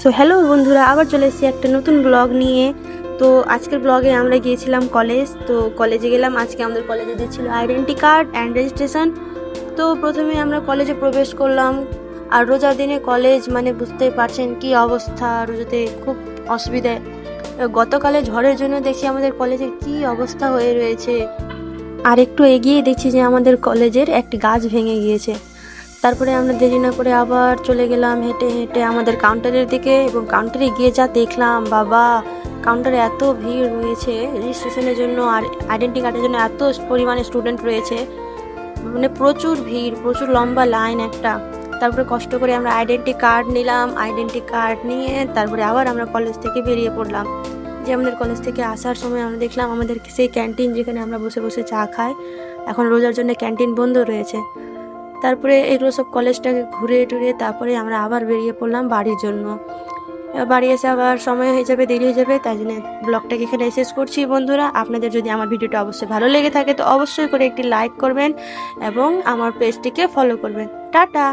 So hello বন্ধুরা, আবার চলে এসেছি একটা নতুন ব্লগ নিয়ে। তো আজকের ব্লগে আমরা গিয়েছিলাম কলেজ। তো কলেজে গেলাম, আজকে আমাদের কলেজে দিয়েছিল আইডেন্টি কার্ড অ্যান্ড রেজিস্ট্রেশন। তো প্রথমে আমরা কলেজে প্রবেশ করলাম। আর রোজার দিনে কলেজ মানে বুঝতেই পারছেন কি অবস্থা, রোজাতে খুব অসুবিধে। গতকালে ঝড়ের জন্য দেখছি আমাদের কলেজের কি অবস্থা হয়ে রয়েছে। আর একটু এগিয়ে দেখছি যে আমাদের কলেজের একটি গাছ ভেঙে গিয়েছে। তারপরে আমরা দেরি না করে আবার চলে গেলাম হেঁটে হেঁটে আমাদের কাউন্টারের দিকে, এবং কাউন্টারে গিয়ে যা দেখলাম, বাবা কাউন্টারে এত ভিড় রয়েছে রেজিস্ট্রেশনের জন্য আর আইডেন্টি কার্ডের জন্য, এত পরিমাণে স্টুডেন্ট রয়েছে, মানে প্রচুর ভিড়, প্রচুর লম্বা লাইন একটা। তারপরে কষ্ট করে আমরা আইডেন্টি কার্ড নিলাম, আইডেন্টি কার্ড নিয়ে তারপরে আবার আমরা কলেজ থেকে বেরিয়ে পড়লাম। যে আমাদের কলেজ থেকে আসার সময় আমরা দেখলাম আমাদের সেই ক্যান্টিন যেখানে আমরা বসে বসে চা খাই, এখন রোজার জন্য ক্যান্টিন বন্ধ রয়েছে। তারপরে এগুলো সব কলেজটাকে ঘুরে টুরে তারপরে আমরা আবার বেরিয়ে পড়লাম বাড়ির জন্য। বাড়ি এসে আবার সময় হয়ে যাবে, দেরি হয়ে যাবে, তাই জন্য ব্লগটাকে এখানে শেষ করছি। বন্ধুরা, আপনাদের যদি আমার ভিডিওটা অবশ্যই ভালো লেগে থাকে তো অবশ্যই করে একটি লাইক করবেন এবং আমার পেজটিকে ফলো করবেন। টাটা।